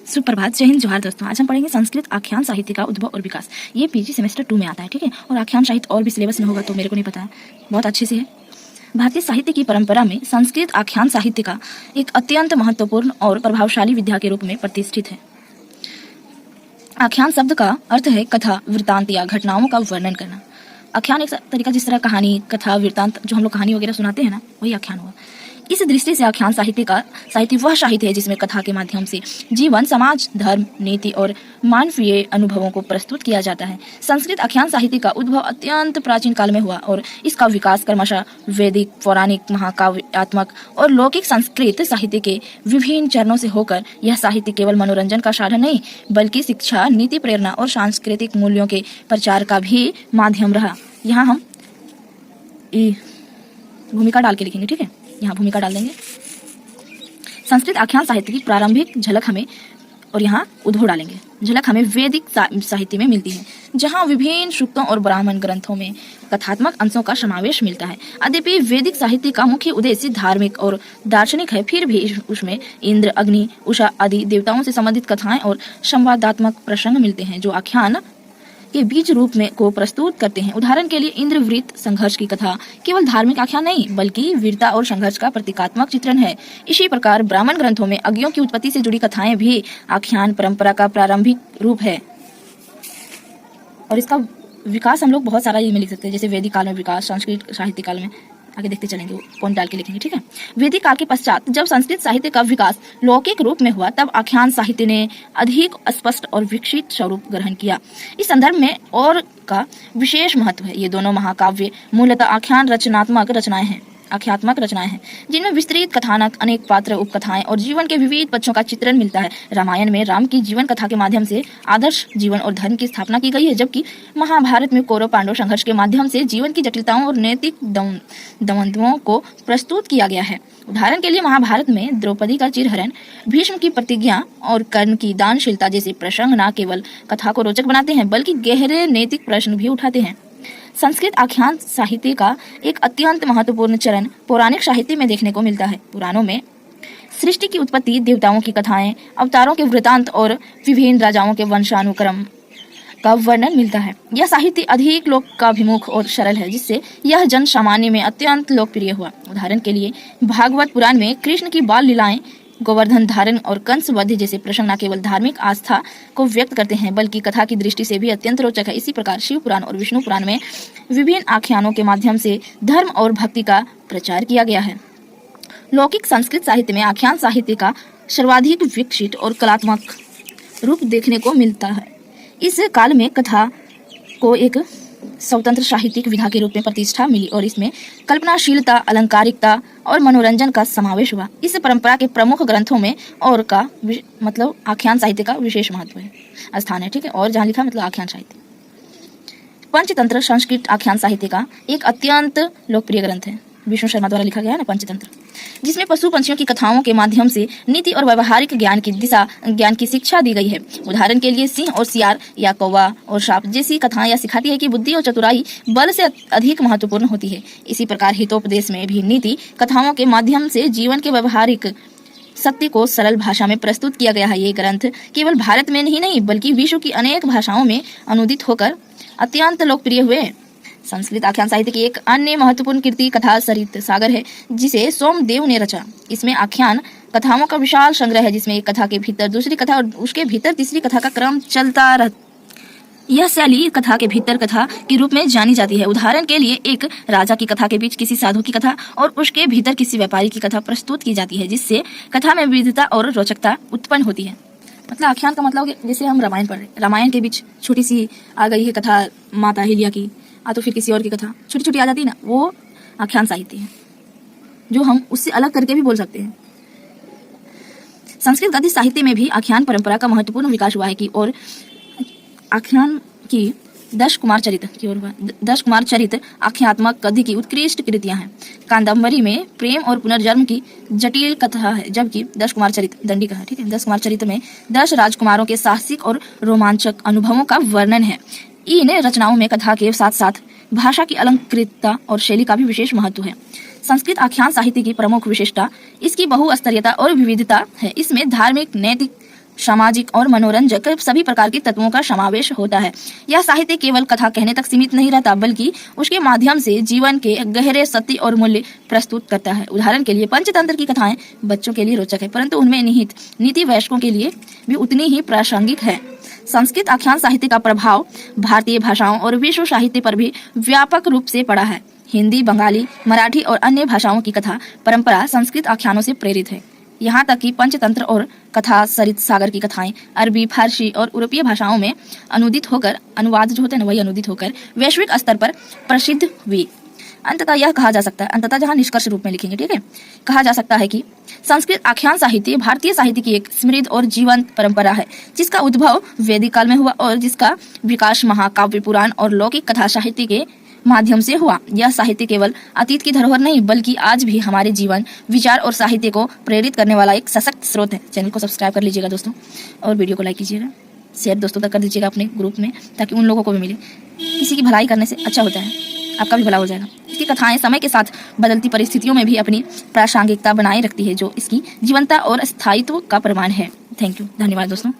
सुप्रभात, जय हिंद, जोहार दोस्तों। आज हम पढ़ेंगे संस्कृत आख्यान साहित्य का उद्भव और विकास। ये पीजी सेमेस्टर 2 में आता है, ठीक है। और आख्यान साहित्य और भी सिलेबस में होगा तो मेरे को नहीं पता है, बहुत अच्छे से है। भारतीय साहित्य की परंपरा में संस्कृत आख्यान साहित्य का एक अत्यंत महत्वपूर्ण और प्रभावशाली विधा के रूप में प्रतिष्ठित है। आख्यान शब्द का अर्थ है कथा, वृत्तांत या घटनाओं का वर्णन करना। आख्यान एक तरीका, जिस तरह कहानी, कथा, वृत्तांत जो हम लोग कहानी वगैरह सुनाते हैं ना, वही आख्यान हुआ। इस दृष्टि से आख्यान साहित्य वह साहित्य है जिसमें कथा के माध्यम से जीवन, समाज, धर्म, नीति और मानवीय अनुभवों को प्रस्तुत किया जाता है। संस्कृत आख्यान साहित्य का उद्भव अत्यंत प्राचीन काल में हुआ और इसका विकास क्रमशः वैदिक, पौराणिक, महाकाव्यात्मक और लौकिक संस्कृत साहित्य के विभिन्न चरणों से होकर यह साहित्य केवल मनोरंजन का साधन नहीं बल्कि शिक्षा, नीति, प्रेरणा और सांस्कृतिक मूल्यों के प्रचार का भी माध्यम रहा। यहाँ हम भूमिका डाल के लिखेंगे, ठीक है। यहाँ भूमिका डाल देंगे। संस्कृत आख्यान साहित्य की प्रारंभिक झलक हमें, और यहाँ उद्भव डालेंगे, झलक हमें वैदिक साहित्य में मिलती है, जहाँ विभिन्न सूक्तों और ब्राह्मण ग्रंथों में कथात्मक अंशों का समावेश मिलता है। यद्यपि वैदिक साहित्य का मुख्य उद्देश्य धार्मिक और दार्शनिक है, फिर भी उसमें इंद्र, अग्नि, उषा आदि देवताओं से संबंधित कथाएं और संवादात्मक प्रसंग मिलते हैं जो आख्यान के बीज रूप में को प्रस्तुत करते हैं। उदाहरण के लिए इंद्रवृत्त संघर्ष की कथा केवल धार्मिक आख्यान नहीं बल्कि वीरता और संघर्ष का प्रतीकात्मक चित्रण है। इसी प्रकार ब्राह्मण ग्रंथों में अग्नियों की उत्पत्ति से जुड़ी कथाएं भी आख्यान परंपरा का प्रारंभिक रूप है। और इसका विकास हम लोग बहुत सारा ये में लिख सकते हैं, जैसे वैदिक काल में विकास, संस्कृत साहित्य काल में, आगे देखते चलेंगे, पॉइंट डाल के लिखेंगे, ठीक है। वैदिक काल के पश्चात जब संस्कृत साहित्य का विकास लौकिक रूप में हुआ तब आख्यान साहित्य ने अधिक स्पष्ट और विकसित स्वरूप ग्रहण किया। इस संदर्भ में और का विशेष महत्व है। ये दोनों महाकाव्य मूलतः आख्यात्मक रचनाएं हैं जिनमें विस्तृत कथानक, अनेक पात्र, उपकथाएं और जीवन के विविध पक्षों का चित्रण मिलता है। रामायण में राम की जीवन कथा के माध्यम से आदर्श जीवन और धर्म की स्थापना की गई है, जबकि महाभारत में कौरव पांडव संघर्ष के माध्यम से जीवन की जटिलताओं और नैतिक द्वंद्वों को प्रस्तुत किया गया है। उदाहरण के लिए महाभारत में द्रौपदी का चिरहरण, भीष्म की प्रतिज्ञा और कर्ण की दानशीलता जैसे प्रसंग न केवल कथा को रोचक बनाते हैं बल्कि गहरे नैतिक प्रश्न भी उठाते हैं। संस्कृत आख्यान साहित्य का एक अत्यंत महत्वपूर्ण चरण पौराणिक साहित्य में देखने को मिलता है। पुराणों में सृष्टि की उत्पत्ति, देवताओं की कथाएं, अवतारों के वृतांत और विभिन्न राजाओं के वंशानुक्रम का वर्णन मिलता है। यह साहित्य अधिक लोकाभिमुख और सरल है, जिससे यह जन सामान्य में अत्यंत लोकप्रिय हुआ। उदाहरण के लिए भागवत पुराण में कृष्ण की बाल लीलाएं, गोवर्धन धारण और कंस वध जैसे प्रसंग न केवल धार्मिक आस्था को व्यक्त करते हैं बल्कि कथा की दृष्टि से भी अत्यंत रोचक है। इसी प्रकार शिव पुराण और विष्णु पुराण में विभिन्न आख्यानों के माध्यम से धर्म और भक्ति का प्रचार किया गया है। लौकिक संस्कृत साहित्य में आख्यान साहित्य का सर्वाधिक विकसित और कलात्मक रूप देखने को मिलता है। इस काल में कथा को एक स्वतंत्र साहित्यिक विधा के रूप में प्रतिष्ठा मिली और इसमें कल्पनाशीलता, अलंकारिकता और मनोरंजन का समावेश हुआ। इस परंपरा के प्रमुख ग्रंथों में और का मतलब आख्यान साहित्य का विशेष महत्व है, स्थान है, ठीक है। और जहाँ लिखा मतलब आख्यान साहित्य। पंचतंत्र संस्कृत आख्यान साहित्य का एक अत्यंत लोकप्रिय ग्रंथ है। विष्णु शर्मा द्वारा लिखा गया है ना पंचतंत्र, जिसमें पशु पंछियों की कथाओं के माध्यम से नीति और व्यवहारिक ज्ञान की शिक्षा दी गई है। उदाहरण के लिए सिंह और सियार या कौवा और सांप जैसी कथाएं यह सिखाती है कि बुद्धि और चतुराई बल से अधिक महत्वपूर्ण होती है। इसी प्रकार हितोपदेश में भी नीति कथाओं के माध्यम से जीवन के व्यवहारिक सत्य को सरल भाषा में प्रस्तुत किया गया है। ये ग्रंथ केवल भारत में ही नहीं बल्कि विश्व की अनेक भाषाओं में अनुदित होकर अत्यंत लोकप्रिय हुए। संस्कृत आख्यान साहित्य की एक अन्य महत्वपूर्ण कृति कथा सरित सागर है, जिसे सोमदेव ने रचा। इसमें आख्यान कथाओं का विशाल संग्रह है, जिसमें एक कथा के भीतर दूसरी कथा और उसके भीतर तीसरी कथा का क्रम चलता रहता। यह शैली कथा के भीतर कथा के रूप में जानी जाती है। उदाहरण के लिए एक राजा की कथा के बीच किसी साधु की कथा और उसके भीतर किसी व्यापारी की कथा प्रस्तुत की जाती है, जिससे कथा में विविधता और रोचकता उत्पन्न होती है। मतलब आख्यान का मतलब जैसे हम रामायण पढ़ रहे, रामायण के बीच छोटी सी आ गई है कथा माता अहिल्या की, तो फिर किसी और की कथा छोटी छोटी आ जाती है ना, वो आख्यान साहित्य है, जो हम उससे अलग करके भी बोल सकते हैं। संस्कृत गद्य साहित्य में भी आख्यान परंपरा का महत्वपूर्ण विकास हुआ है कि और आख्यान की 10 कुमार चरित्र आख्यात्मक गद्य की उत्कृष्ट कृतियां हैं। कादंबरी में प्रेम और पुनर्जन्म की जटिल कथा है, जबकि 10 कुमार चरित्र दंडिका है, ठीक है। 10 कुमार चरित्र में 10 राजकुमारों के साहसिक और रोमांचक अनुभवों का वर्णन है। इन रचनाओं में कथा के साथ साथ भाषा की अलंकृतता और शैली का भी विशेष महत्व है। संस्कृत आख्यान साहित्य की प्रमुख विशेषता इसकी बहुस्तरीयता और विविधता है। इसमें धार्मिक, नैतिक, सामाजिक और मनोरंजक सभी प्रकार के तत्वों का समावेश होता है। यह साहित्य केवल कथा कहने तक सीमित नहीं रहता, बल्कि उसके माध्यम से जीवन के गहरे सत्य और मूल्य प्रस्तुत करता है। उदाहरण के लिए पंचतंत्र की कथाएं बच्चों के लिए रोचक है, परंतु उनमें निहित नीति वयस्कों के लिए भी उतनी ही प्रासंगिक है। संस्कृत आख्यान साहित्य का प्रभाव भारतीय भाषाओं और विश्व साहित्य पर भी व्यापक रूप से पड़ा है। हिंदी, बंगाली, मराठी और अन्य भाषाओं की कथा परंपरा संस्कृत आख्यानों से प्रेरित है। यहाँ तक कि पंचतंत्र और कथा सरित सागर की कथाएं अरबी, फारसी और यूरोपीय भाषाओं में अनुवाद होकर वैश्विक स्तर पर प्रसिद्ध हुई। अंततः यह कहा जा सकता है, अंततः जहाँ निष्कर्ष रूप में लिखेंगे, ठीक है, कहा जा सकता है कि संस्कृत आख्यान साहित्य भारतीय साहित्य की एक समृद्ध और जीवंत परंपरा है, जिसका उद्भव वैदिक काल में हुआ और जिसका विकास महाकाव्य, पुराण और लौकिक कथा साहित्य के माध्यम से हुआ। यह साहित्य केवल अतीत की धरोहर नहीं, बल्कि आज भी हमारे जीवन, विचार और साहित्य को प्रेरित करने वाला एक सशक्त स्रोत है। चैनल को सब्सक्राइब कर लीजिएगा दोस्तों, और वीडियो को लाइक कीजिएगा, शेयर दोस्तों तक कर दीजिएगा अपने ग्रुप में, ताकि उन लोगों को भी मिले। किसी की भलाई करने से अच्छा होता है, आपका भी भला हो जाएगा। इसकी कथाएं समय के साथ बदलती परिस्थितियों में भी अपनी प्रासंगिकता बनाए रखती है, जो इसकी जीवंतता और स्थायित्व का प्रमाण है। थैंक यू, धन्यवाद दोस्तों।